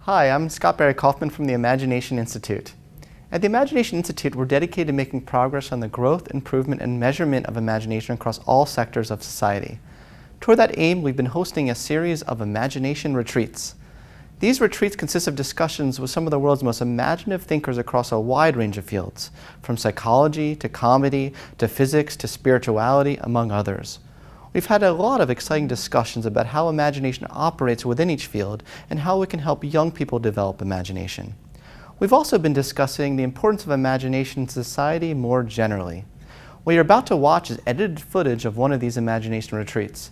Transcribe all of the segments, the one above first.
Hi, I'm Scott Barry Kaufman from the Imagination Institute. At the Imagination Institute, we're dedicated to making progress on the growth, improvement, and measurement of imagination across all sectors of society. Toward that aim, we've been hosting a series of imagination retreats. These retreats consist of discussions with some of the world's most imaginative thinkers across a wide range of fields, from psychology to comedy to physics to spirituality, among others. We've had a lot of exciting discussions about how imagination operates within each field and how we can help young people develop imagination. We've also been discussing the importance of imagination in society more generally. What you're about to watch is edited footage of one of these imagination retreats.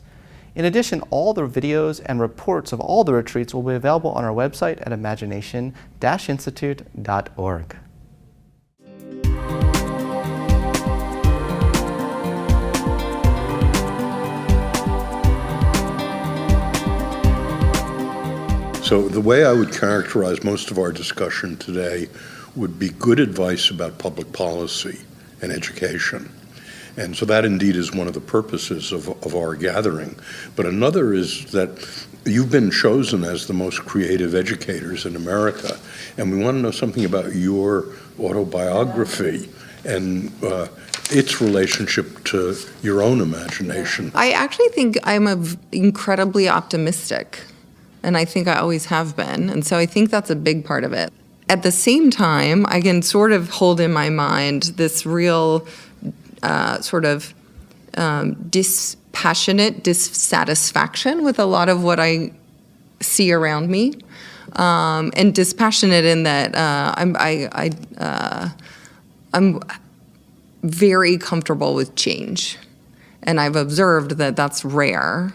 In addition, all the videos and reports of all the retreats will be available on our website at imagination-institute.org. So the way I would characterize most of our discussion today would be good advice about public policy and education. And so that indeed is one of the purposes of our gathering. But another is that you've been chosen as the most creative educators in America, and we want to know something about your autobiography and its relationship to your own imagination. I actually think I'm incredibly optimistic, and I think I always have been, and so I think that's a big part of it. At the same time, I can sort of hold in my mind this real dispassionate dissatisfaction with a lot of what I see around me, and dispassionate in that I'm very comfortable with change, and I've observed that that's rare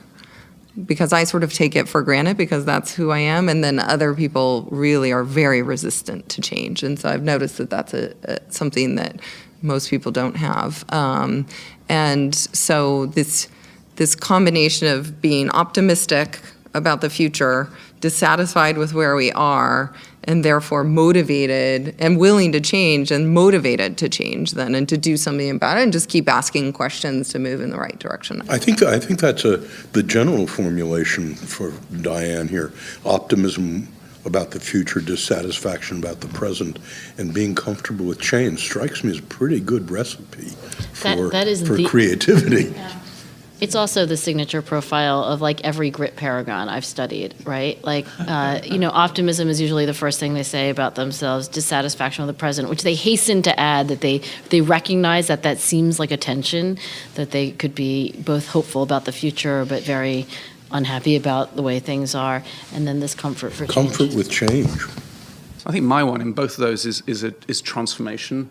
because I sort of take it for granted because that's who I am, and then other people really are very resistant to change, and so I've noticed that that's something that most people don't have. And so this combination of being optimistic about the future, dissatisfied with where we are, and therefore motivated and willing to change and motivated to change then and to do something about it and just keep asking questions to move in the right direction. I think that's the general formulation for Diane here. Optimism about the future, dissatisfaction about the present, and being comfortable with change strikes me as a pretty good recipe for creativity. Yeah. It's also the signature profile of like every grit paragon I've studied, right? Like, optimism is usually the first thing they say about themselves, dissatisfaction with the present, which they hasten to add that they recognize that seems like a tension, that they could be both hopeful about the future but very unhappy about the way things are, and then this comfort for change. Comfort with change. I think my one in both of those is transformation.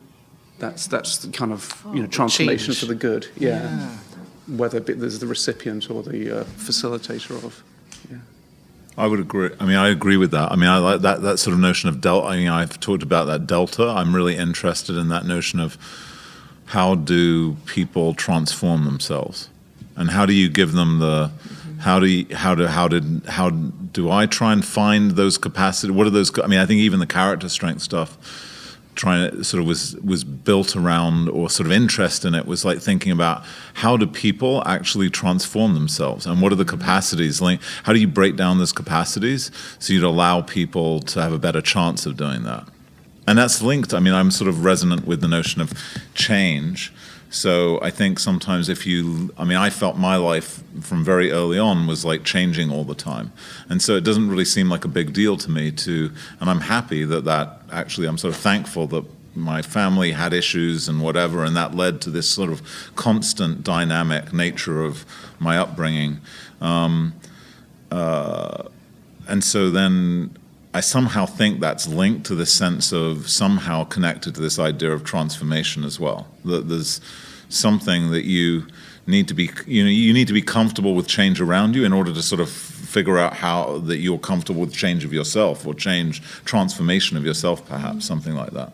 That's the kind of transformation change for the good. Yeah. Whether there's the recipient or the facilitator of. Yeah. I would agree. I agree with that. I like that sort of notion of delta. I've talked about that delta. I'm really interested in that notion of how do people transform themselves, and how do you give them the. How do I try and find those capacities? What are those? I think even the character strength stuff, trying to sort of was built around, or sort of interest in it was like thinking about how do people actually transform themselves, and what are the capacities? Like, how do you break down those capacities so you'd allow people to have a better chance of doing that? And that's linked. I'm sort of resonant with the notion of change. So I think sometimes I felt my life from very early on was like changing all the time. And so it doesn't really seem like a big deal to me and I'm happy that actually, I'm sort of thankful that my family had issues and whatever, and that led to this sort of constant dynamic nature of my upbringing. And so then I somehow think that's linked to this sense of somehow connected to this idea of transformation as well. That there's something that you need to be, you need to be comfortable with change around you in order to sort of figure out how that you're comfortable with change of yourself, or transformation of yourself, perhaps, something like that.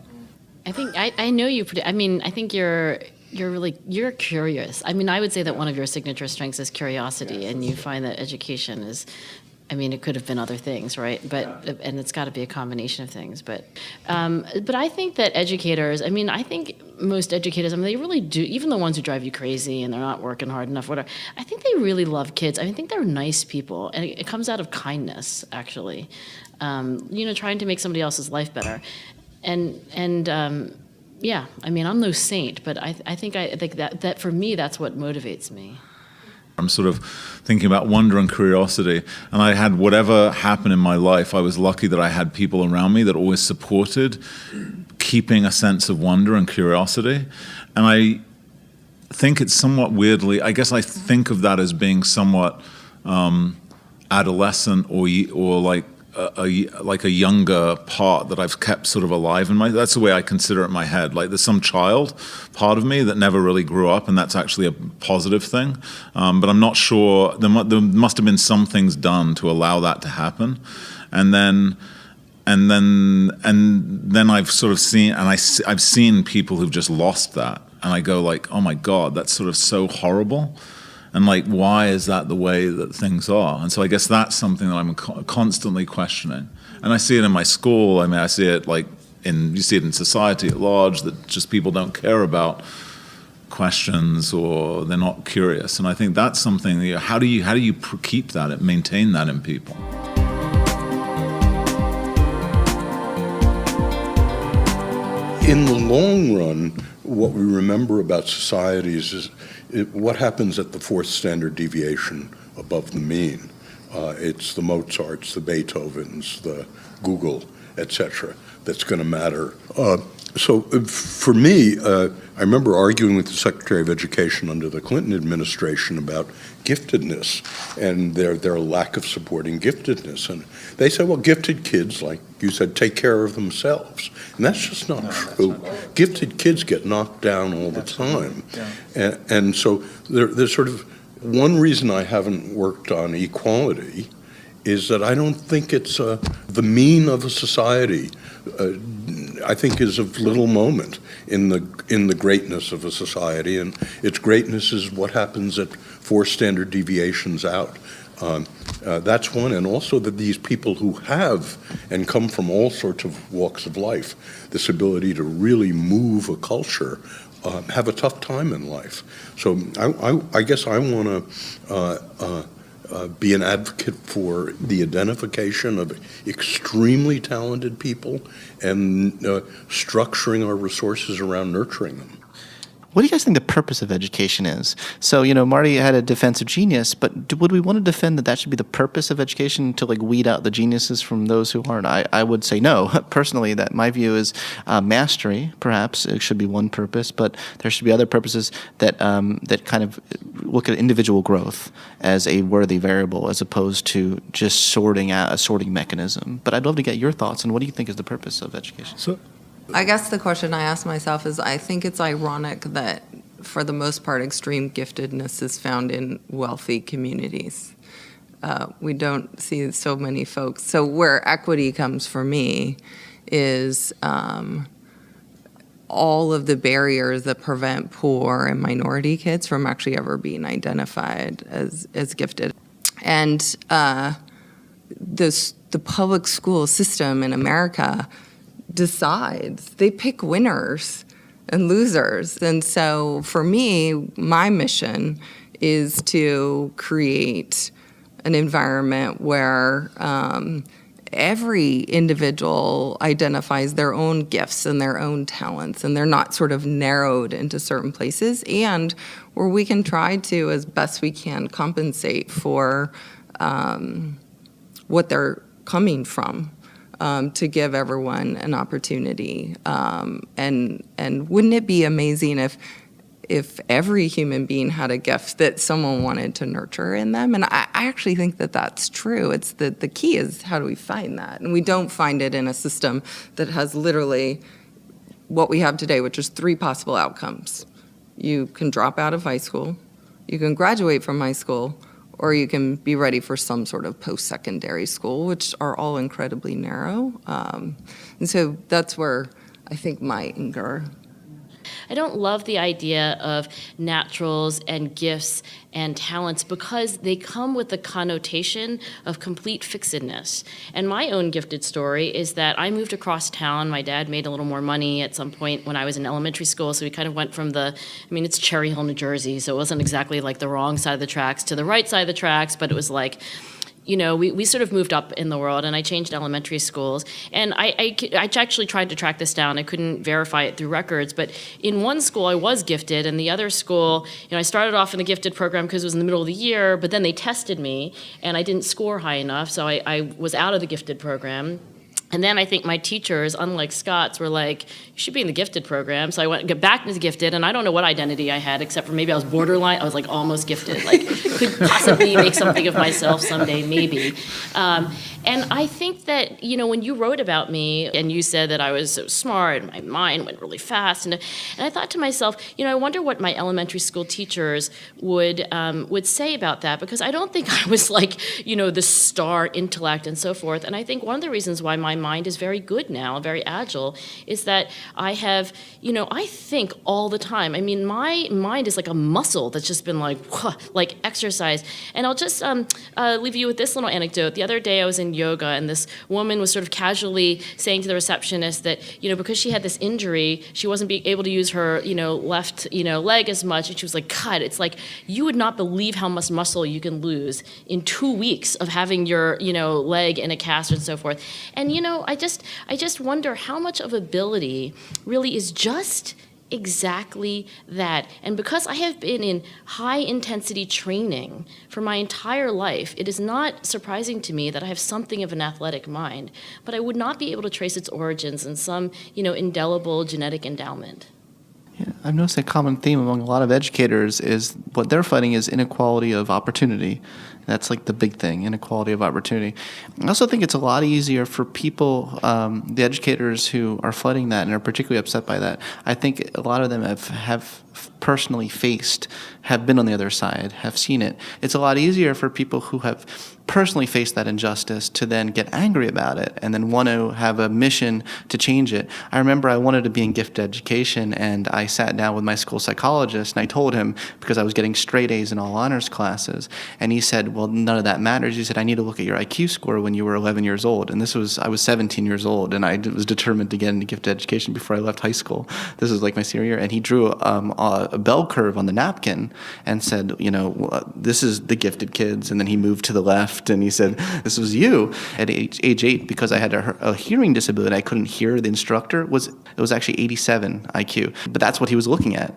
I think I know you. I think you're curious. I would say that one of your signature strengths is curiosity, and you find that education is I mean, it could have been other things, right? And it's got to be a combination of things. But I think that educators, I mean, I think most educators, I mean, they really do, even the ones who drive you crazy and they're not working hard enough, whatever, I think they really love kids. I think they're nice people. And it comes out of kindness, actually. Trying to make somebody else's life better. Yeah, I mean, I'm no saint, but I think that for me, that's what motivates me. I'm sort of thinking about wonder and curiosity. And I had whatever happened in my life, I was lucky that I had people around me that always supported keeping a sense of wonder and curiosity. And I think it's somewhat weirdly, I guess I think of that as being somewhat adolescent or like a younger part that I've kept sort of alive in my. That's the way I consider it in my head. Like there's some child part of me that never really grew up, and that's actually a positive thing. But I'm not sure. There must have been some things done to allow that to happen, and then I've sort of seen, and I've seen people who've just lost that, and I go like, oh my God, that's sort of so horrible. And like, why is that the way that things are? And so I guess that's something that I'm constantly questioning. And I see it in my school. I mean, I see it you see it in society at large, that just people don't care about questions or they're not curious. And I think that's something, how do you keep that and maintain that in people? In the long run, what we remember about societies is what happens at the fourth standard deviation above the mean. It's the Mozarts, the Beethovens, the Google, etc. that's going to matter. So for me, I remember arguing with the Secretary of Education under the Clinton administration about giftedness and their lack of supporting giftedness. And they said, well, gifted kids, like you said, take care of themselves. And that's just not true. Gifted kids get knocked down all the time. Yeah. And so there's sort of one reason I haven't worked on equality is that I don't think it's the mean of a society. I think is of little moment in the greatness of a society, and its greatness is what happens at 4 standard deviations out. That's one, and also that these people who have and come from all sorts of walks of life, this ability to really move a culture, have a tough time in life. So I guess I want to be an advocate for the identification of extremely talented people and structuring our resources around nurturing them. What do you guys think the purpose of education is? So, Marty had a defense of genius, but would we want to defend that should be the purpose of education, to weed out the geniuses from those who aren't? I would say no. Personally, that my view is mastery, perhaps, it should be one purpose, but there should be other purposes that kind of look at individual growth as a worthy variable as opposed to just sorting out a sorting mechanism. But I'd love to get your thoughts on what do you think is the purpose of education? So, I guess the question I ask myself is, I think it's ironic that, for the most part, extreme giftedness is found in wealthy communities. We don't see so many folks. So where equity comes for me is all of the barriers that prevent poor and minority kids from actually ever being identified as gifted. And the public school system in America decides. They pick winners and losers. And so for me, my mission is to create an environment where every individual identifies their own gifts and their own talents, and they're not sort of narrowed into certain places, and where we can try to, as best we can, compensate for what they're coming from. To give everyone an opportunity, and wouldn't it be amazing if every human being had a gift that someone wanted to nurture in them? And I actually think that that's true. It's the key is, how do we find that? And we don't find it in a system that has literally what we have today, which is 3 possible outcomes. You can drop out of high school, you can graduate from high school, or you can be ready for some sort of post-secondary school, which are all incredibly narrow. And so that's where I think my anger. I don't love the idea of naturals and gifts and talents because they come with the connotation of complete fixedness. And my own gifted story is that I moved across town. My dad made a little more money at some point when I was in elementary school, so we kind of went from it's Cherry Hill, New Jersey, so it wasn't exactly like the wrong side of the tracks to the right side of the tracks, but it was like, we sort of moved up in the world, and I changed elementary schools. And I actually tried to track this down. I couldn't verify it through records, but in one school I was gifted, and the other school, I started off in the gifted program because it was in the middle of the year, but then they tested me, and I didn't score high enough, so I was out of the gifted program. And then I think my teachers, unlike Scott's, were like, you should be in the gifted program. So I get back into gifted, and I don't know what identity I had, except for maybe I was borderline. I was like almost gifted, like could possibly make something of myself someday, maybe. And I think that, when you wrote about me and you said that I was so smart and my mind went really fast, and I thought to myself, I wonder what my elementary school teachers would say about that, because I don't think I was like, the star intellect and so forth. And I think one of the reasons why my mind is very good now, very agile, is that I have, I think all the time. I mean, my mind is like a muscle that's just been like exercise. And I'll just leave you with this little anecdote. The other day I was in yoga, and this woman was sort of casually saying to the receptionist that, because she had this injury, she wasn't able to use her, left, leg as much. And she was like, God, it's like, you would not believe how much muscle you can lose in 2 weeks of having your, leg in a cast and so forth. And, I just wonder how much of ability really is just exactly that. And because I have been in high intensity training for my entire life, it is not surprising to me that I have something of an athletic mind, but I would not be able to trace its origins in some, indelible genetic endowment. Yeah, I've noticed a common theme among a lot of educators is what they're fighting is inequality of opportunity. That's like the big thing, inequality of opportunity. I also think it's a lot easier for people, the educators who are fighting that and are particularly upset by that. I think a lot of them have personally have been on the other side, have seen it. It's a lot easier for people who have personally faced that injustice to then get angry about it and then want to have a mission to change it. I remember I wanted to be in gifted education, and I sat down with my school psychologist and I told him, because I was getting straight A's in all honors classes, and he said, well, none of that matters. He said, I need to look at your IQ score when you were 11 years old. And I was 17 years old, and I was determined to get into gifted education before I left high school. This was like my senior year, and he drew a bell curve on the napkin and said, this is the gifted kids, and then he moved to the left, and he said, this was you. At age 8, because I had a hearing disability, I couldn't hear the instructor, it was actually 87 IQ, but that's what he was looking at.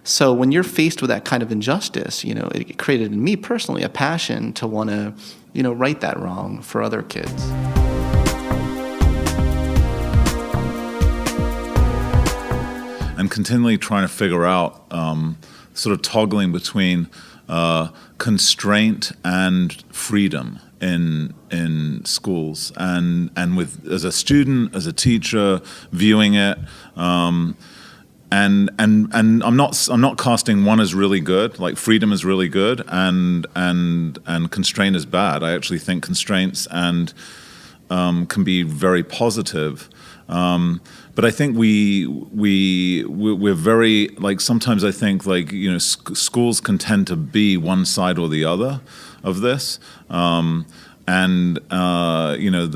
So when you're faced with that kind of injustice, it created in me personally a passion to want to, right that wrong for other kids. And continually trying to figure out, sort of toggling between constraint and freedom in schools, and with as a student, as a teacher, viewing it, and I'm not casting one as really good, like freedom is really good, and constraint is bad. I actually think constraints can be very positive. But I think we're very, like, sometimes I think, like, schools can tend to be one side or the other of this. The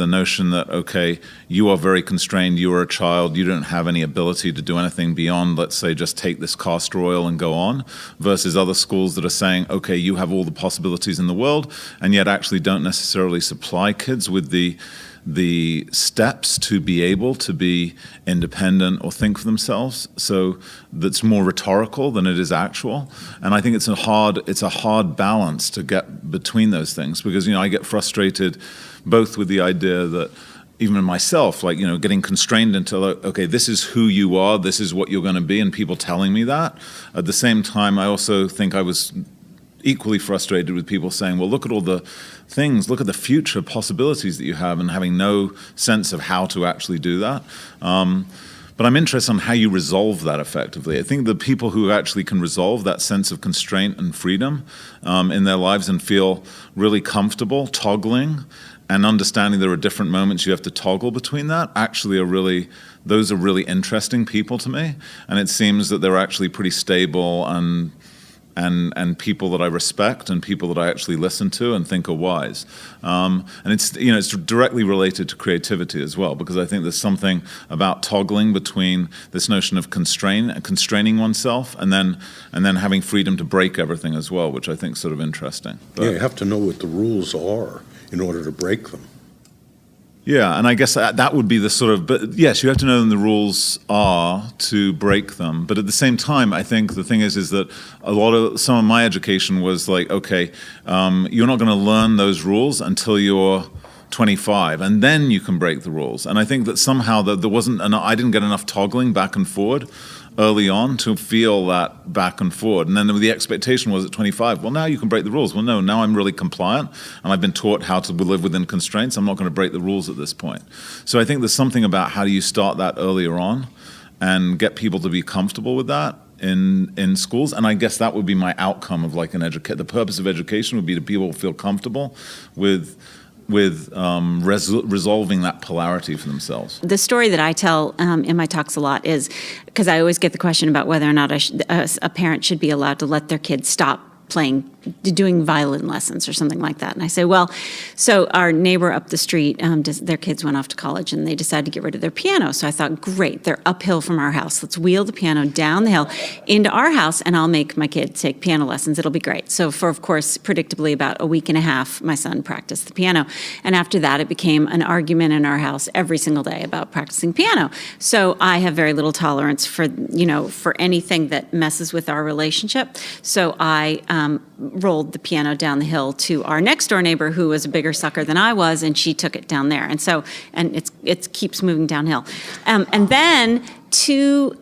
notion that, okay, you are very constrained, you are a child, you don't have any ability to do anything beyond, let's say, just take this castor oil and go on, versus other schools that are saying, okay, you have all the possibilities in the world, and yet actually don't necessarily supply kids with the steps to be able to be independent or think for themselves. So that's more rhetorical than it is actual. And I think it's a hard balance to get between those things, because, I get frustrated both with the idea that even myself, like, getting constrained into, okay, this is who you are, this is what you're going to be, and people telling me that. At the same time, I also think I was equally frustrated with people saying, well, look at all the things, look at the future possibilities that you have, and having no sense of how to actually do that. But I'm interested in how you resolve that effectively. I think the people who actually can resolve that sense of constraint and freedom in their lives and feel really comfortable toggling and understanding there are different moments you have to toggle between that actually those are really interesting people to me. And it seems that they're actually pretty stable and people that I respect and people that I actually listen to and think are wise. And it's directly related to creativity as well, because I think there's something about toggling between this notion of constraining oneself and then having freedom to break everything as well, which I think is sort of interesting. Yeah, you have to know what the rules are in order to break them. Yeah, and I guess that would be the sort of, but yes, you have to know when the rules are to break them. But at the same time, I think the thing is that some of my education was like, okay, you're not going to learn those rules until you're 25, and then you can break the rules. And I think that somehow that there wasn't, I didn't get enough toggling back and forward early on to feel that back and forward. And then the expectation was at 25, well, now you can break the rules. Well, no, now I'm really compliant and I've been taught how to live within constraints. I'm not going to break the rules at this point. So I think there's something about how do you start that earlier on and get people to be comfortable with that in schools. And I guess that would be my outcome of like the purpose of education would be that people feel comfortable with resolving that polarity for themselves. The story that I tell in my talks a lot is, because I always get the question about whether or not a parent should be allowed to let their kids stop doing violin lessons or something like that. And I say, well, so our neighbor up the street, their kids went off to college and they decided to get rid of their piano. So I thought, great, they're uphill from our house. Let's wheel the piano down the hill into our house and I'll make my kid take piano lessons. It'll be great. So for, of course, predictably about a week and a half, my son practiced the piano. And after that, it became an argument in our house every single day about practicing piano. So I have very little tolerance for anything that messes with our relationship. So I rolled the piano down the hill to our next door neighbor who was a bigger sucker than I was, and she took it down there. And so, and it keeps moving downhill. And then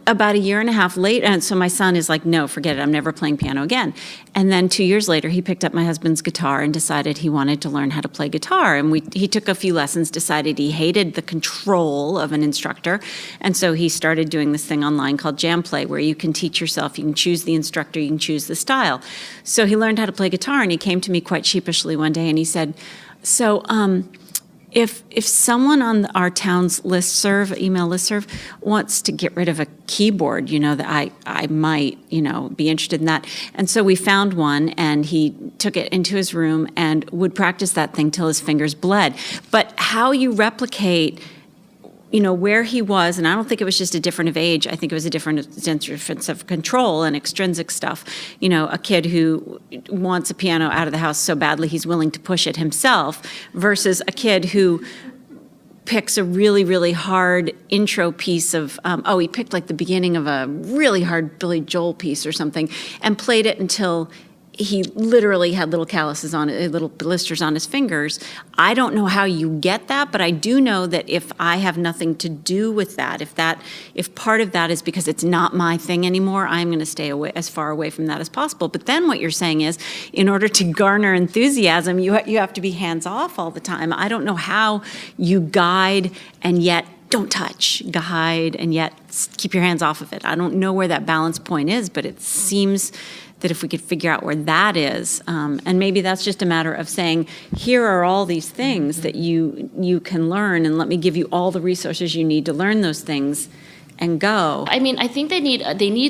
about a year and a half later, and so my son is like, no, forget it, I'm never playing piano again. And then 2 years later, he picked up my husband's guitar and decided he wanted to learn how to play guitar. And he took a few lessons, decided he hated the control of an instructor. And so he started doing this thing online called Jam Play, where you can teach yourself, you can choose the instructor, you can choose the style. So he learned how to play guitar, and he came to me quite sheepishly one day and he said, so, if someone on our town's email listserv, wants to get rid of a keyboard, that I might, be interested in that. And so we found one, and he took it into his room and would practice that thing till his fingers bled. But how you replicate where he was, and I don't think it was just a difference of age, I think it was a difference of control and extrinsic stuff. A kid who wants a piano out of the house so badly he's willing to push it himself versus a kid who picks a really, really hard intro piece of, he picked like the beginning of a really hard Billy Joel piece or something and played it until he literally had little calluses on it, little blisters on his fingers. I don't know how you get that, but I do know that if I have nothing to do with that, if part of that is because it's not my thing anymore, I'm going to stay away, as far away from that as possible. But then what you're saying is, in order to garner enthusiasm, you have to be hands off all the time. I don't know how you guide and yet don't touch, guide and yet keep your hands off of it. I don't know where that balance point is, but it seems that if we could figure out where that is, and maybe that's just a matter of saying, here are all these things that you can learn, and let me give you all the resources you need to learn those things and go. I mean, I think they need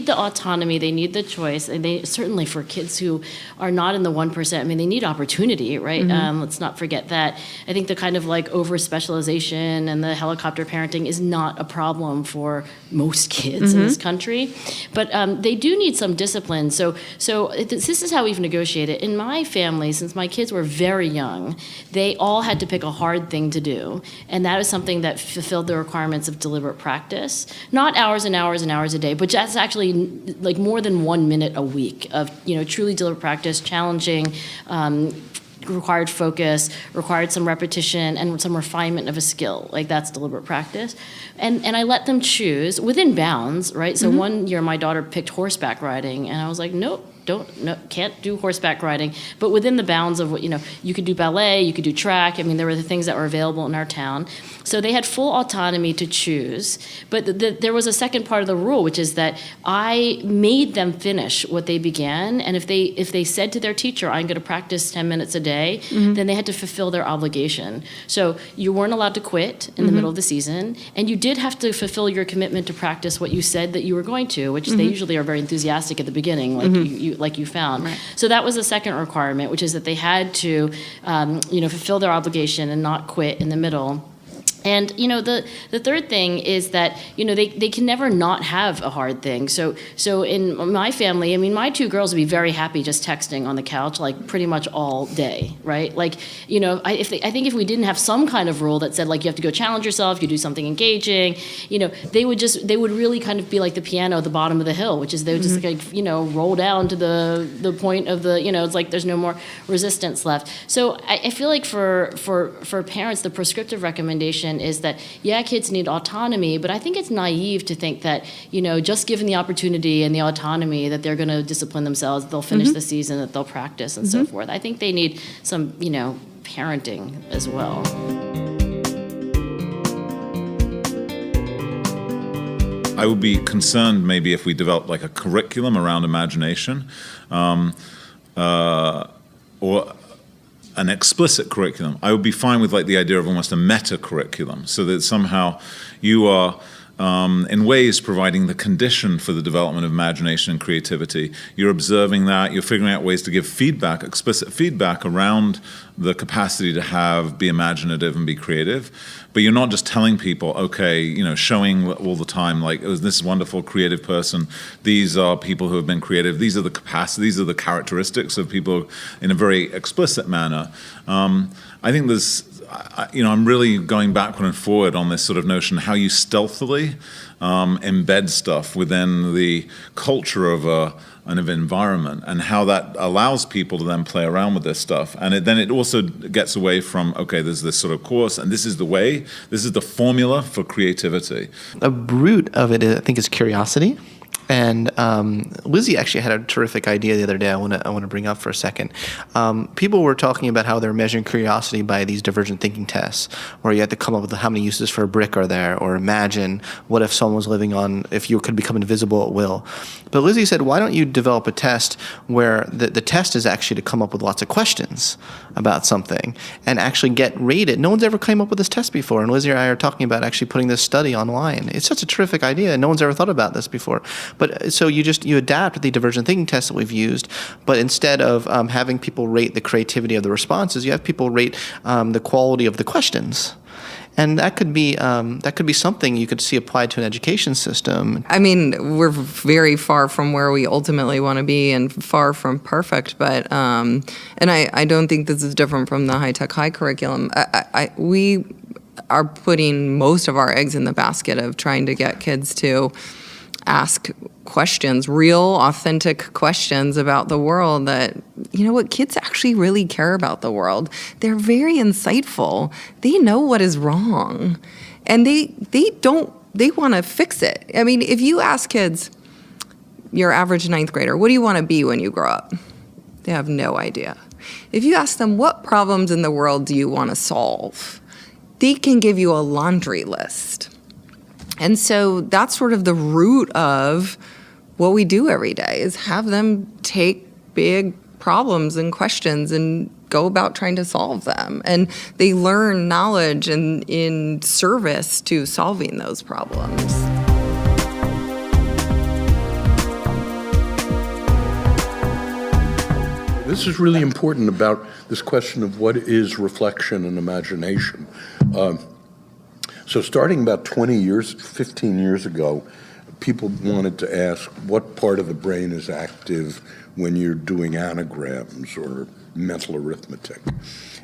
the autonomy, they need the choice, and they certainly, for kids who are not in the 1%, I mean, they need opportunity, right? Mm-hmm. Let's not forget that. I think the kind of like over specialization and the helicopter parenting is not a problem for most kids in this country, but they do need some discipline. So this is how we've negotiated. In my family, since my kids were very young, they all had to pick a hard thing to do, and that is something that fulfilled the requirements of deliberate practice. Not hours and hours and hours a day, but that's actually like more than 1 minute a week of truly deliberate practice, challenging, required focus, required some repetition and some refinement of a skill. Like that's deliberate practice, and I let them choose within bounds, right? So one year my daughter picked horseback riding, and I was like, nope. can't do horseback riding, but within the bounds of what, you could do ballet, you could do track. I mean, there were the things that were available in our town. So they had full autonomy to choose. But there was a second part of the rule, which is that I made them finish what they began. And if they said to their teacher, I'm going to practice 10 minutes a day, then they had to fulfill their obligation. So you weren't allowed to quit in the middle of the season. And you did have to fulfill your commitment to practice what you said that you were going to, which they usually are very enthusiastic at the beginning, like you found. Right. So that was the second requirement, which is that they had to, fulfill their obligation and not quit in the middle. And, the third thing is that, they can never not have a hard thing. So in my family, I mean, my two girls would be very happy just texting on the couch, like pretty much all day, right? Like, I think if we didn't have some kind of rule that said, like, you have to go challenge yourself, you do something engaging, they would really kind of be like the piano at the bottom of the hill, which is they would just roll down to the point of the, it's like there's no more resistance left. So I feel like for parents, the prescriptive recommendation is that, kids need autonomy, but I think it's naive to think that, just given the opportunity and the autonomy that they're going to discipline themselves, they'll finish the season, that they'll practice and so forth. I think they need some, parenting as well. I would be concerned maybe if we developed like a curriculum around imagination, or an explicit curriculum. I would be fine with like the idea of almost a meta curriculum, so that somehow you are in ways providing the condition for the development of imagination and creativity. You're observing that, you're figuring out ways to give feedback, explicit feedback around the capacity to be imaginative and be creative. But you're not just telling people, okay, showing all the time, like, oh, this wonderful creative person, these are people who have been creative, these are the capacities, these are the characteristics of people in a very explicit manner. I think I'm really going backward and forward on this sort of notion how you stealthily embed stuff within the culture of an environment, and how that allows people to then play around with this stuff. And then it also gets away from, okay, there's this sort of course, and this is the way, this is the formula for creativity. The root of it, I think, is curiosity. And Lizzie actually had a terrific idea the other day I want to bring up for a second. People were talking about how they're measuring curiosity by these divergent thinking tests, where you have to come up with how many uses for a brick are there, or imagine what if someone was living on, if you could become invisible at will. But Lizzie said, why don't you develop a test where the test is actually to come up with lots of questions about something and actually get rated. No one's ever came up with this test before, and Lizzie and I are talking about actually putting this study online. It's such a terrific idea, and no one's ever thought about this before. But so you adapt the divergent thinking test that we've used, but instead of having people rate the creativity of the responses, you have people rate the quality of the questions. And that could be something you could see applied to an education system. I mean, we're very far from where we ultimately want to be, and far from perfect. But and I don't think this is different from the high-tech high curriculum. We are putting most of our eggs in the basket of trying to get kids to ask questions, real, authentic questions about the world that, kids actually really care about the world. They're very insightful. They know what is wrong. And they want to fix it. I mean, if you ask kids, your average ninth grader, what do you want to be when you grow up? They have no idea. If you ask them, what problems in the world do you want to solve? They can give you a laundry list. And so that's sort of the root of what we do every day, is have them take big problems and questions and go about trying to solve them. And they learn knowledge in service to solving those problems. This is really important about this question of what is reflection and imagination. So starting about 15 years ago, people wanted to ask what part of the brain is active when you're doing anagrams or mental arithmetic.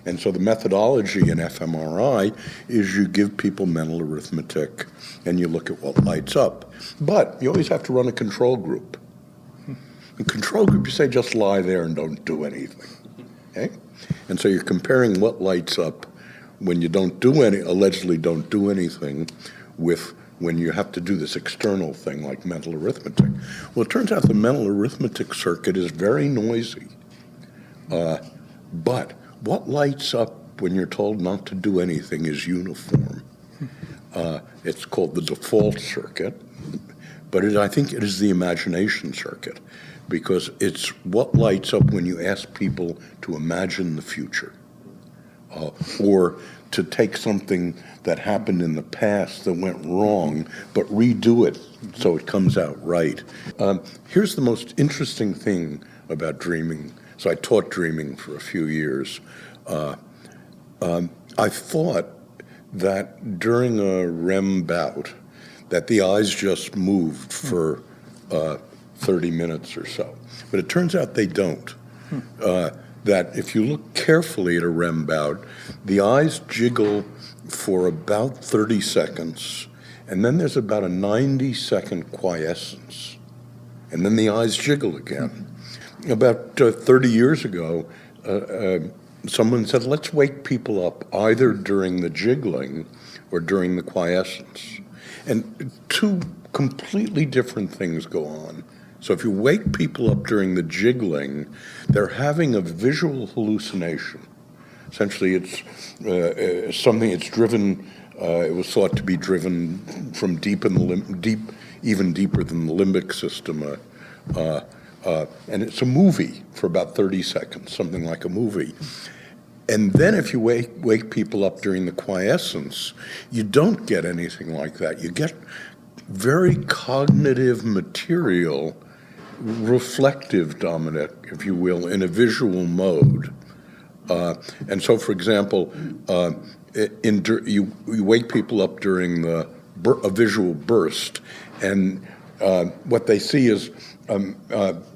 And so the methodology in fMRI is you give people mental arithmetic and you look at what lights up. But you always have to run a control group. In control group, you say just lie there and don't do anything. Okay? And so you're comparing what lights up when you allegedly don't do anything, with when you have to do this external thing like mental arithmetic. Well, it turns out the mental arithmetic circuit is very noisy. But what lights up when you're told not to do anything is uniform. It's called the default circuit, but I think it is the imagination circuit, because it's what lights up when you ask people to imagine the future, or to take something that happened in the past that went wrong, but redo it so it comes out right. Here's the most interesting thing about dreaming. So I taught dreaming for a few years. I thought that during a REM bout, that the eyes just moved for 30 minutes or so. But it turns out they don't. That if you look carefully at a REM bout, the eyes jiggle for about 30 seconds, and then there's about a 90-second quiescence, and then the eyes jiggle again. About 30 years ago, someone said, let's wake people up either during the jiggling or during the quiescence. And two completely different things go on. So if you wake people up during the jiggling, they're having a visual hallucination. Essentially, it's something it's driven, it was thought to be driven from deep in the even deeper than the limbic system. And it's a movie for about 30 seconds, something like a movie. And then if you wake people up during the quiescence, you don't get anything like that. You get very cognitive material, reflective, Dominic, if you will, in a visual mode. And so, for example, you wake people up during a visual burst, and what they see is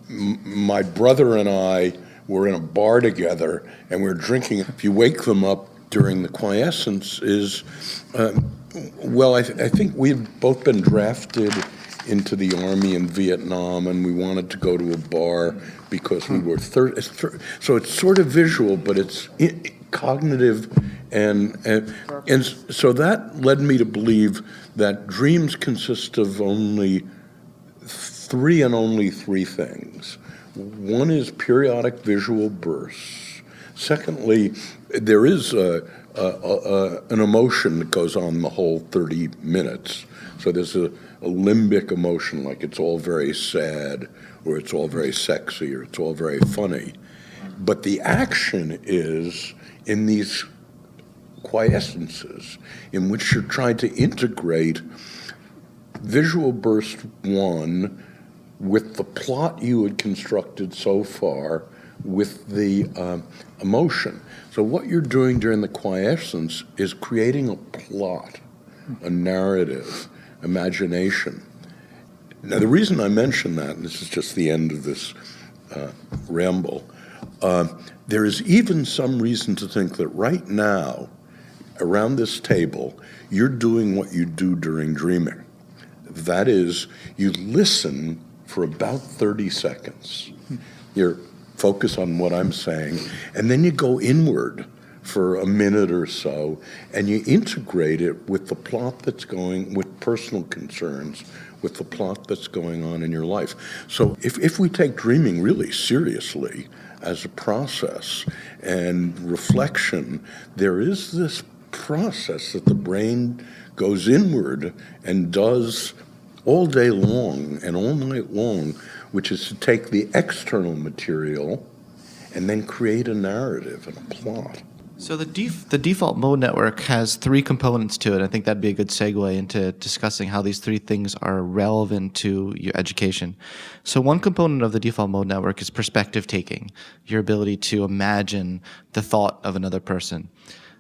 my brother and I were in a bar together, and we're drinking. If you wake them up during the quiescence is, I think we've both been drafted into the Army in Vietnam, and we wanted to go to a bar because we were so it's sort of visual, but it's cognitive, and so that led me to believe that dreams consist of only three things. One is periodic visual bursts. Secondly, there is an emotion that goes on the whole 30 minutes. So there's a limbic emotion, like it's all very sad, or it's all very sexy, or it's all very funny. But the action is in these quiescences in which you're trying to integrate visual burst one with the plot you had constructed so far with the emotion. So what you're doing during the quiescence is creating a plot, a narrative, imagination. Now, the reason I mention that, and this is just the end of this ramble, there is even some reason to think that right now, around this table, you're doing what you do during dreaming. That is, you listen for about 30 seconds. You focus on what I'm saying, and then you go inward for a minute or so, and you integrate it with the plot that's going, with personal concerns, with the plot that's going on in your life. So if we take dreaming really seriously as a process and reflection, there is this process that the brain goes inward and does all day long and all night long, which is to take the external material and then create a narrative and a plot. So the default mode network has three components to it. I think that'd be a good segue into discussing how these three things are relevant to your education. So one component of the default mode network is perspective taking, your ability to imagine the thought of another person.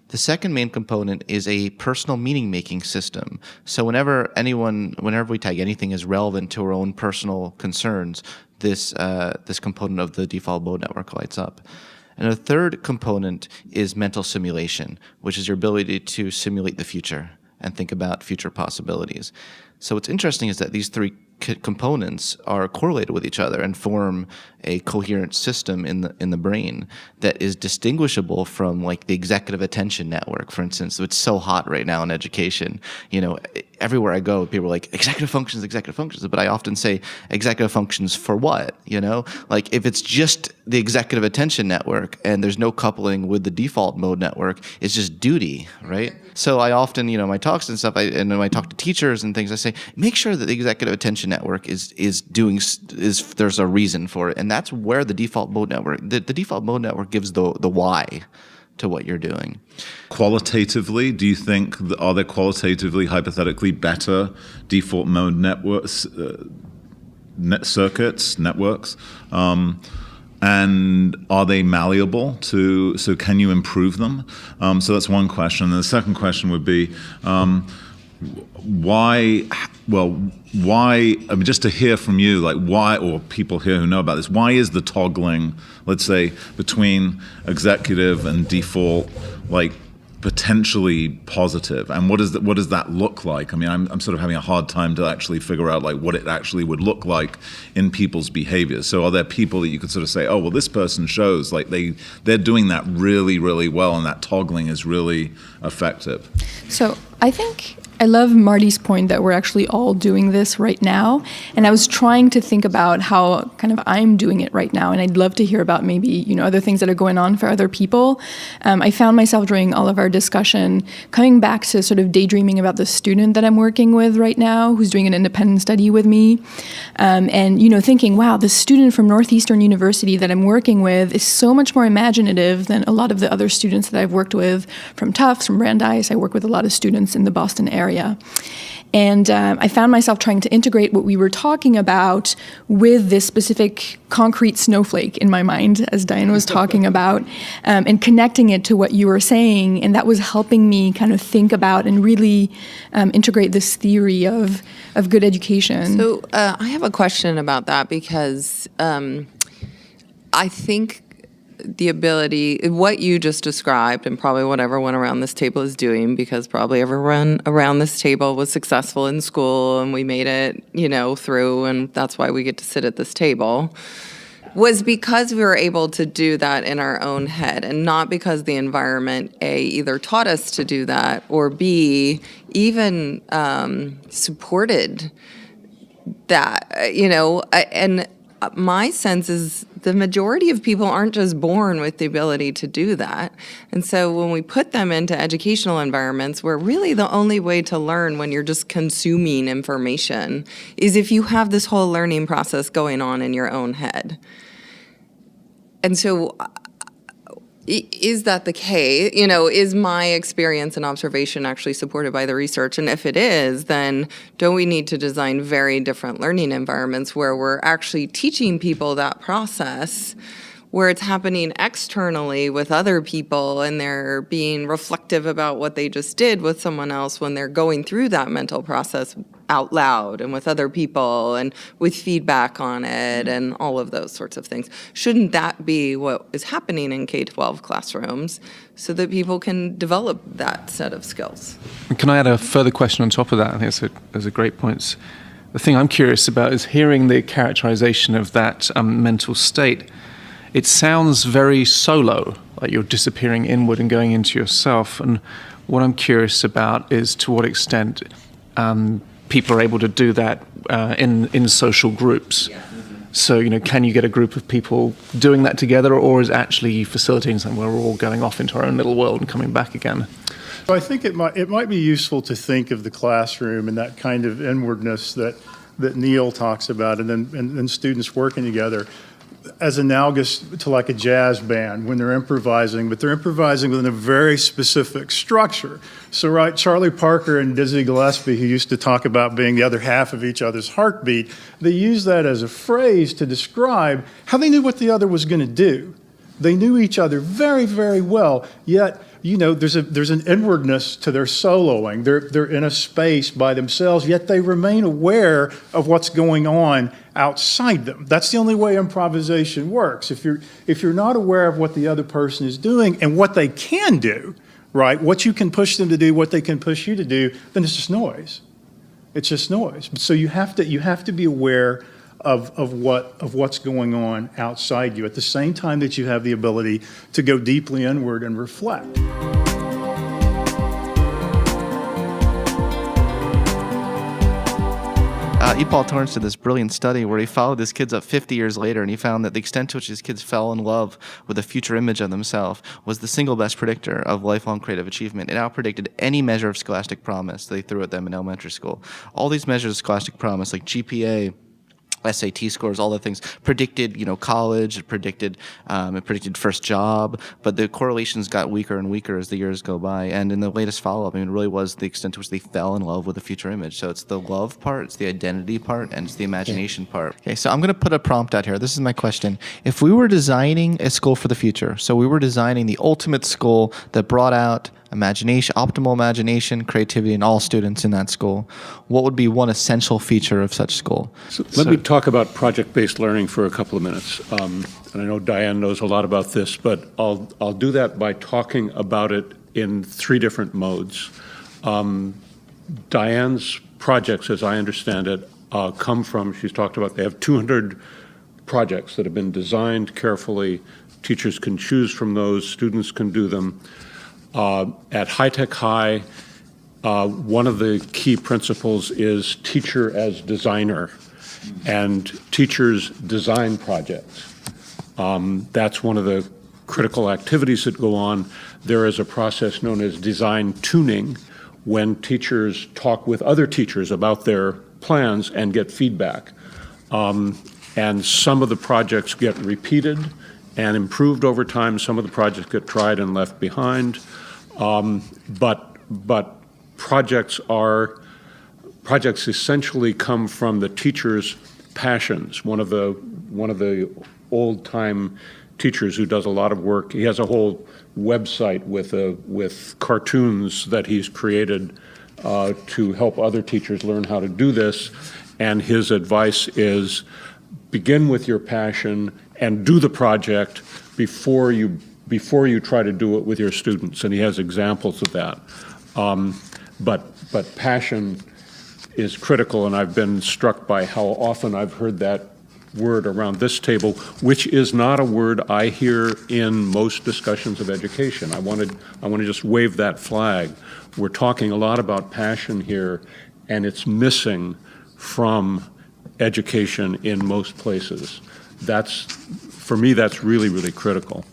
The second main component is a personal meaning-making system. So whenever we tag anything as relevant to our own personal concerns, this component of the default mode network lights up. And the third component is mental simulation, which is your ability to simulate the future and think about future possibilities. So what's interesting is that these three components are correlated with each other and form a coherent system in the brain that is distinguishable from like the executive attention network, for instance, which is so hot right now in education. everywhere I go, people are like, executive functions, but I often say executive functions for what, you know? Like if it's just the executive attention network and there's no coupling with the default mode network, it's just duty, right? So I often, you know, my talks and stuff, and when I talk to teachers and things, I say, make sure that the executive attention network is there's a reason for it. And that's where the default mode network, the default mode network gives the why to what you're doing. Qualitatively, do you think, are there qualitatively, hypothetically better default mode networks, networks? And are they malleable so can you improve them? So that's one question. And the second question would be, why, I mean, just to hear from you, like why, or people here who know about this, why is the toggling, let's say, between executive and default, like potentially positive? And what does that look like? I mean, I'm sort of having a hard time to actually figure out like what it actually would look like in people's behaviors. So are there people that you could sort of say, oh, well, this person shows like they're doing that really, really well, and that toggling is really effective? So I think I love Marty's point that we're actually all doing this right now. And I was trying to think about how kind of I'm doing it right now. And I'd love to hear about maybe, you know, other things that are going on for other people. I found myself during all of our discussion coming back to sort of daydreaming about the student that I'm working with right now, who's doing an independent study with me. And, you know, thinking, wow, the student from Northeastern University that I'm working with is so much more imaginative than a lot of the other students that I've worked with from Tufts, from Brandeis. I work with a lot of students in the Boston area. And I found myself trying to integrate what we were talking about with this specific concrete snowflake in my mind, as Diane was talking about, and connecting it to what you were saying. And that was helping me kind of think about and really integrate this theory of good education. So I have a question about that because I think the ability, what you just described, and probably what everyone around this table is doing, because probably everyone around this table was successful in school and we made it, you know, through, and that's why we get to sit at this table, was because we were able to do that in our own head, and not because the environment, A, either taught us to do that, or B, even supported that, you know. And my sense is the majority of people aren't just born with the ability to do that. And so when we put them into educational environments where really the only way to learn when you're just consuming information is if you have this whole learning process going on in your own head. And so is that the case? You know, is my experience and observation actually supported by the research? And if it is, then don't we need to design very different learning environments where we're actually teaching people that process, where it's happening externally with other people and they're being reflective about what they just did with someone else when they're going through that mental process out loud and with other people and with feedback on it and all of those sorts of things? Shouldn't that be what is happening in K-12 classrooms so that people can develop that set of skills? Can I add a further question on top of that? I think those are great points. The thing I'm curious about is hearing the characterization of that mental state. It sounds very solo, like you're disappearing inward and going into yourself. And what I'm curious about is to what extent people are able to do that in social groups. So, you know, can you get a group of people doing that together, or is actually facilitating something where we're all going off into our own little world and coming back again? So I think it might be useful to think of the classroom and that kind of inwardness that Neil talks about, and then students working together, as analogous to like a jazz band when they're improvising, but they're improvising within a very specific structure. So, right, Charlie Parker and Dizzy Gillespie, who used to talk about being the other half of each other's heartbeat, they use that as a phrase to describe how they knew what the other was going to do. They knew each other very, very well, yet, you know, there's an inwardness to their soloing. They're in a space by themselves, yet they remain aware of what's going on outside them. That's the only way improvisation works. If you're not aware of what the other person is doing and what they can do, right, what you can push them to do, what they can push you to do, then it's just noise. It's just noise. So you have to be aware of what's going on outside you at the same time that you have the ability to go deeply inward and reflect. E. Paul Torrance did this brilliant study where he followed his kids up 50 years later, and he found that the extent to which his kids fell in love with a future image of themselves was the single best predictor of lifelong creative achievement. It outpredicted any measure of scholastic promise they threw at them in elementary school. All these measures of scholastic promise, like GPA, SAT scores, all the things predicted, college, it predicted first job, but the correlations got weaker and weaker as the years go by. And in the latest follow-up, it really was the extent to which they fell in love with the future image. So it's the love part, it's the identity part, and it's the imagination part. Okay, so I'm going to put a prompt out here. This is my question. If we were designing a school for the future, so we were designing the ultimate school that brought out imagination, optimal imagination, creativity in all students in that school, what would be one essential feature of such school? Let me talk about project-based learning for a couple of minutes. And I know Diane knows a lot about this, but I'll do that by talking about it in 3 different modes. Diane's projects, as I understand it, come from, she's talked about, they have 200 projects that have been designed carefully. Teachers can choose from those, students can do them. At High Tech High, one of the key principles is teacher as designer, and teachers design projects. That's one of the critical activities that go on. There is a process known as design tuning, when teachers talk with other teachers about their plans and get feedback. And some of the projects get repeated and improved over time. Some of the projects get tried and left behind. But projects essentially come from the teacher's passions. One of the old-time teachers who does a lot of work, he has a whole website with cartoons that he's created to help other teachers learn how to do this. And his advice is begin with your passion and do the project before you try to do it with your students, and he has examples of that. But passion is critical, and I've been struck by how often I've heard that word around this table, which is not a word I hear in most discussions of education. I want to just wave that flag. We're talking a lot about passion here, and it's missing from education in most places. For me, that's really, really critical.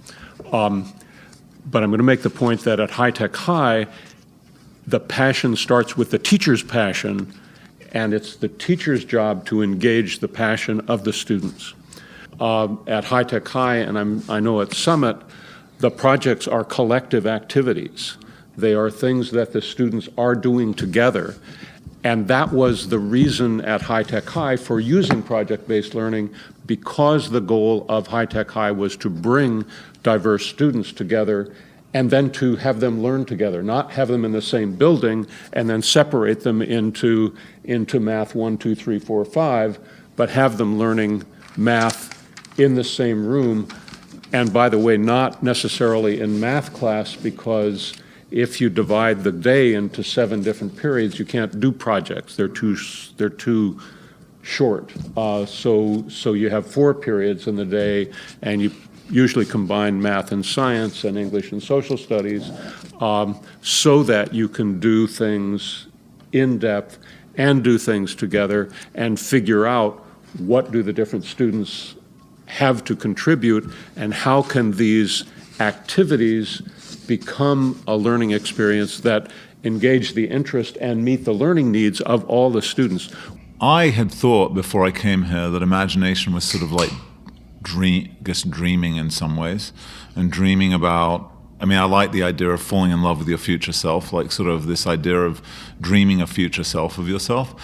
But I'm going to make the point that at High Tech High, the passion starts with the teacher's passion, and it's the teacher's job to engage the passion of the students. At High Tech High, and I know at Summit, the projects are collective activities. They are things that the students are doing together. And that was the reason at High Tech High for using project-based learning, because the goal of High Tech High was to bring diverse students together and then to have them learn together, not have them in the same building and then separate them into math 1, 2, 3, 4, 5, but have them learning math in the same room. And by the way, not necessarily in math class, because if you divide the day into 7 different periods, you can't do projects. They're too short. So you have 4 periods in the day, and you usually combine math and science and English and social studies, so that you can do things in depth and do things together and figure out what do the different students have to contribute, and how can these activities become a learning experience that engage the interest and meet the learning needs of all the students. I had thought before I came here that imagination was sort of like dreaming in some ways, and dreaming about, I like the idea of falling in love with your future self, like sort of this idea of dreaming a future self of yourself.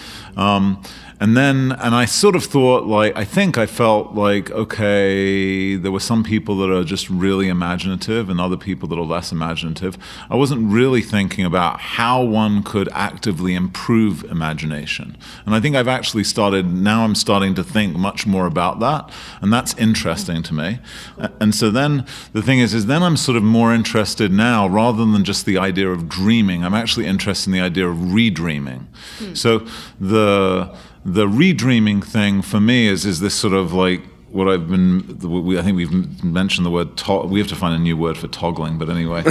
And I sort of thought, I felt like, okay, there were some people that are just really imaginative and other people that are less imaginative. I wasn't really thinking about how one could actively improve imagination. And I think I'm starting to think much more about that, and that's interesting to me. And so then the thing is then I'm sort of more interested now, rather than just the idea of dreaming, I'm actually interested in the idea of redreaming. So the redreaming thing for me is this sort of like what I think we've mentioned the word, we have to find a new word for toggling, but anyway,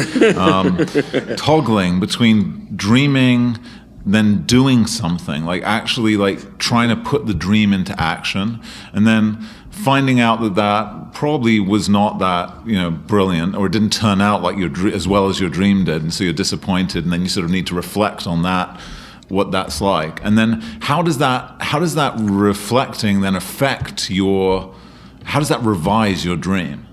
toggling between dreaming then doing something, like actually like trying to put the dream into action, and then finding out that that probably was not that, brilliant, or it didn't turn out like as well as your dream did, and so you're disappointed, and then you sort of need to reflect on that, what that's like. And then how does that reflecting then affect how does that revise your dream?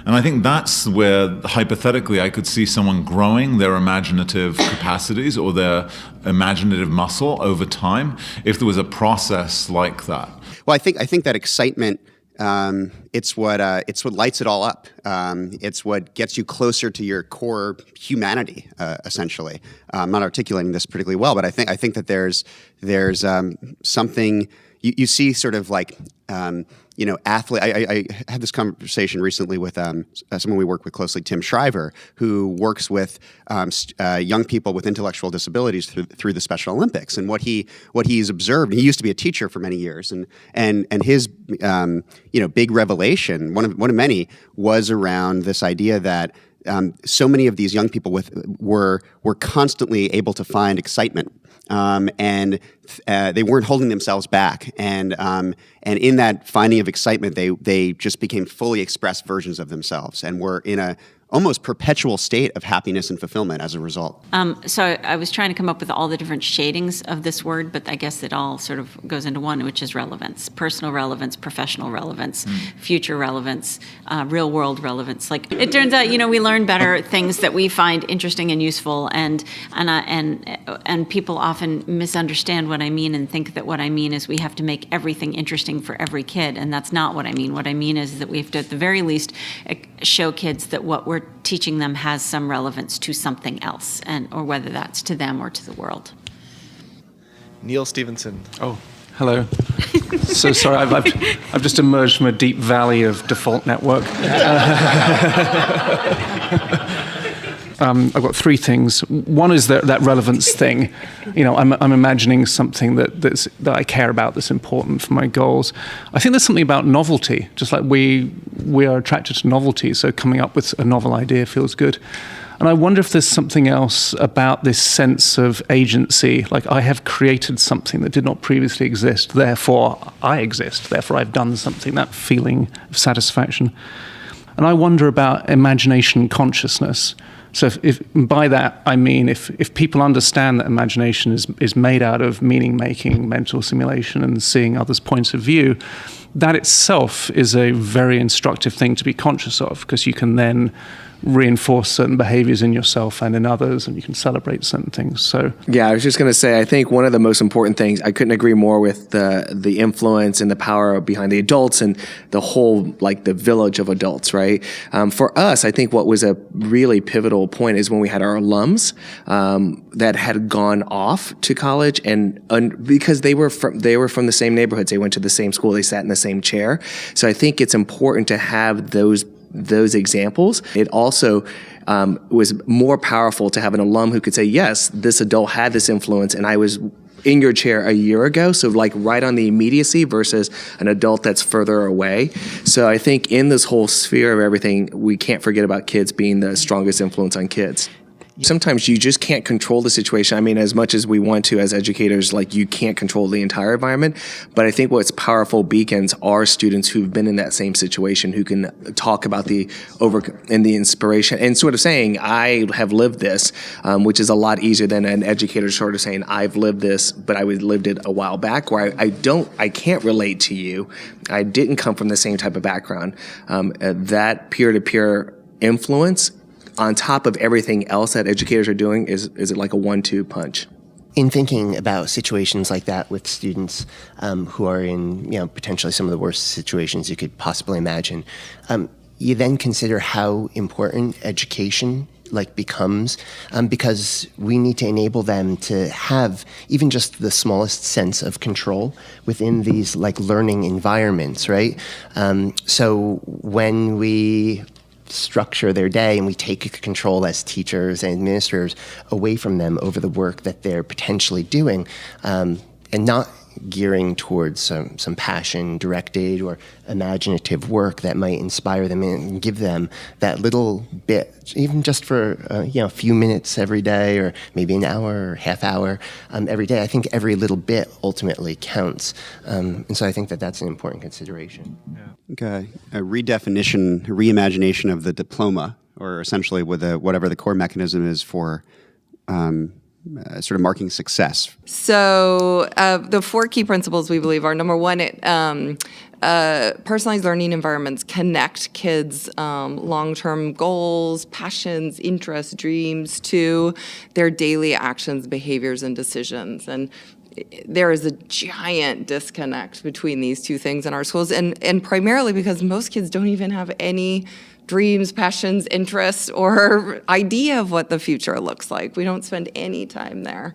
And I think that's where, hypothetically, I could see someone growing their imaginative capacities or their imaginative muscle over time if there was a process like that. Well, I think that excitement, it's what lights it all up. It's what gets you closer to your core humanity, essentially. I'm not articulating this particularly well, but I think that there's something you see sort of like. Athlete. I had this conversation recently with someone we work with closely, Tim Shriver, who works with young people with intellectual disabilities through the Special Olympics. And what he's observed, he used to be a teacher for many years, and his big revelation, one of many, was around this idea that so many of these young people were constantly able to find excitement. And they weren't holding themselves back, and in that finding of excitement, they just became fully expressed versions of themselves, and were in a almost perpetual state of happiness and fulfillment as a result. So I was trying to come up with all the different shadings of this word, but I guess it all sort of goes into one, which is relevance: personal relevance, professional relevance, future relevance, real world relevance. Like, it turns out, we learn better things that we find interesting and useful, and people often misunderstand what I mean and think that what I mean is we have to make everything interesting for every kid, and that's not what I mean. What I mean is that we have to, at the very least, show kids that what we're teaching them has some relevance to something else, or whether that's to them or to the world. Neil Stevenson. Oh, hello. So sorry, I've just emerged from a deep valley of default network. I've got three things. One is that relevance thing. I'm imagining something that I care about, that's important for my goals. I think there's something about novelty, just like we are attracted to novelty, so coming up with a novel idea feels good. And I wonder if there's something else about this sense of agency, like I have created something that did not previously exist, therefore I exist, therefore I've done something, that feeling of satisfaction. And I wonder about imagination consciousness. So if by that I mean if people understand that imagination is made out of meaning-making, mental simulation, and seeing others' points of view, that itself is a very instructive thing to be conscious of, because you can then reinforce certain behaviors in yourself and in others, and you can celebrate certain things. So yeah, I was just going to say, I think one of the most important things, I couldn't agree more with the influence and the power behind the adults and the whole, like the village of adults, right? For us, I think what was a really pivotal point is when we had our alums that had gone off to college, and because they were from the same neighborhoods, they went to the same school, they sat in the same chair. So I think it's important to have those examples. It also was more powerful to have an alum who could say, yes, this adult had this influence and I was in your chair a year ago. So like right on the immediacy versus an adult that's further away. So I think in this whole sphere of everything, we can't forget about kids being the strongest influence on kids. Sometimes you just can't control the situation. I mean, as much as we want to as educators, like you can't control the entire environment. But I think what's powerful beacons are students who've been in that same situation, who can talk about the inspiration and sort of saying, I have lived this, which is a lot easier than an educator sort of saying, I've lived this, but I lived it a while back, or I can't relate to you. I didn't come from the same type of background. That peer-to-peer influence on top of everything else that educators are doing is it like a 1-2 punch. In thinking about situations like that with students who are in potentially some of the worst situations you could possibly imagine, you then consider how important education becomes, because we need to enable them to have even just the smallest sense of control within these learning environments, right? So when we structure their day and we take control as teachers and administrators away from them over the work that they're potentially doing, and not gearing towards some passion-directed or imaginative work that might inspire them and give them that little bit, even just for a few minutes every day, or maybe an hour or half hour every day. I think every little bit ultimately counts, and so I think that that's an important consideration. Okay. A redefinition, reimagination of the diploma, or essentially with whatever the core mechanism is for sort of marking success. So the 4 key principles we believe are, number one, personalized learning environments connect kids' long-term goals, passions, interests, dreams to their daily actions, behaviors, and decisions. And there is a giant disconnect between these two things in our schools, and primarily because most kids don't even have any dreams, passions, interests, or idea of what the future looks like. We don't spend any time there.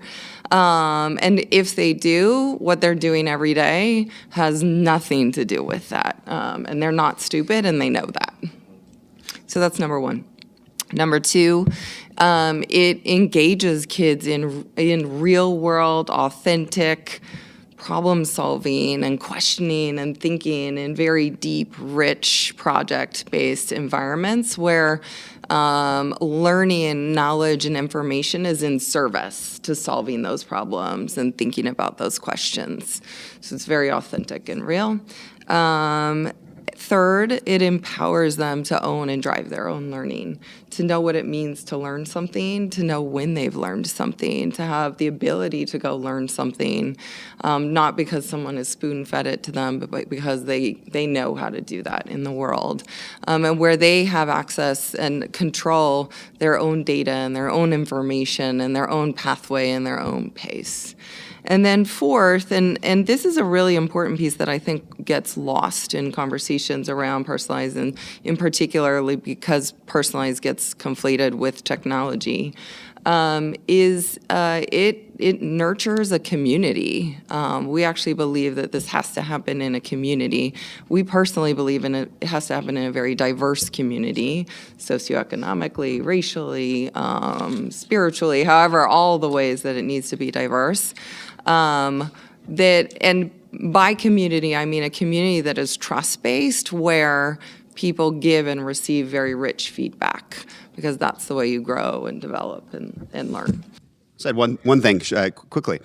And if they do, what they're doing every day has nothing to do with that. And they're not stupid, and they know that. So that's number one. Number two, it engages kids in real world, authentic problem solving and questioning and thinking in very deep, rich, project-based environments where learning, knowledge, and information is in service to solving those problems and thinking about those questions. So it's very authentic and real. Third, it empowers them to own and drive their own learning, to know what it means to learn something, to know when they've learned something, to have the ability to go learn something, not because someone has spoon-fed it to them, but because they know how to do that in the world. And where they have access and control their own data and their own information and their own pathway and their own pace. And then fourth, and this is a really important piece that I think gets lost in conversations around personalized, and in particularly because personalized gets conflated with technology, is it nurtures a community. We actually believe that this has to happen in a community. We personally believe it has to happen in a very diverse community, socioeconomically, racially, spiritually, however, all the ways that it needs to be diverse. And by community, I mean a community that is trust-based, where people give and receive very rich feedback, because that's the way you grow and develop and learn. So I had one thing quickly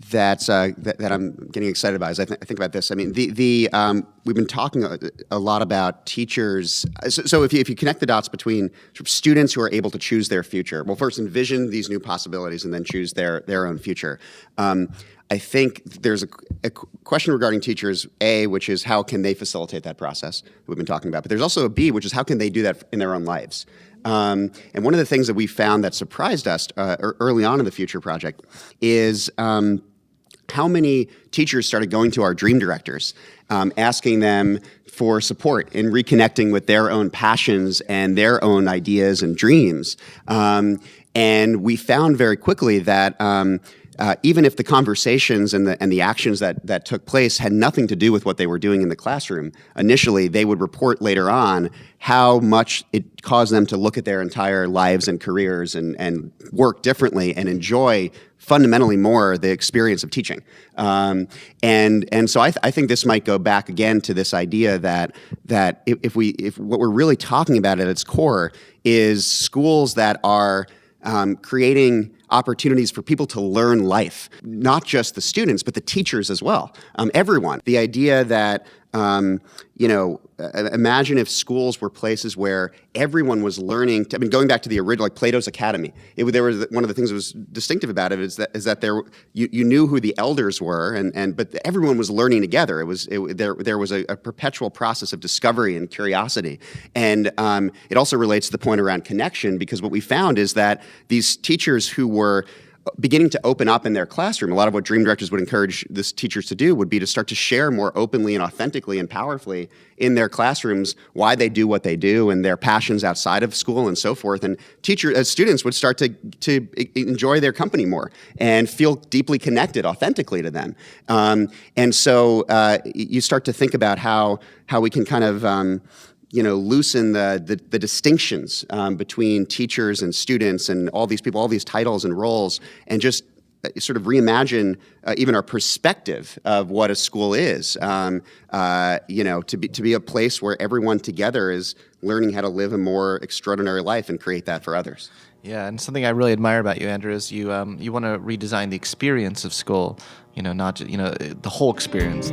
that I'm getting excited about as I think about this. I mean, we've been talking a lot about teachers. So if you connect the dots between sort of students who are able to choose their future, well, first envision these new possibilities and then choose their own future. I think there's a question regarding teachers, A, which is how can they facilitate that process that we've been talking about. But there's also a B, which is how can they do that in their own lives. And one of the things that we found that surprised us early on in the Future Project is how many teachers started going to our dream directors, asking them for support in reconnecting with their own passions and their own ideas and dreams. And we found very quickly that even if the conversations and the actions that took place had nothing to do with what they were doing in the classroom, initially they would report later on how much it caused them to look at their entire lives and careers and work differently and enjoy fundamentally more the experience of teaching. And so I think this might go back again to this idea that if what we're really talking about at its core is schools that are creating opportunities for people to learn life, not just the students, but the teachers as well, everyone. The idea that, imagine if schools were places where everyone was learning, going back to the original, like Plato's Academy, there was one of the things that was distinctive about it is that you knew who the elders were, but everyone was learning together. There was a perpetual process of discovery and curiosity. And it also relates to the point around connection, because what we found is that these teachers who were beginning to open up in their classroom, a lot of what dream directors would encourage these teachers to do would be to start to share more openly and authentically and powerfully in their classrooms why they do what they do and their passions outside of school and so forth. And students would start to enjoy their company more and feel deeply connected authentically to them. And so you start to think about how we can kind of loosen the distinctions between teachers and students and all these people, all these titles and roles, and just sort of reimagine even our perspective of what a school is. To be a place where everyone together is learning how to live a more extraordinary life and create that for others. Yeah, and something I really admire about you, Andrew, is you want to redesign the experience of school. Not just, the whole experience.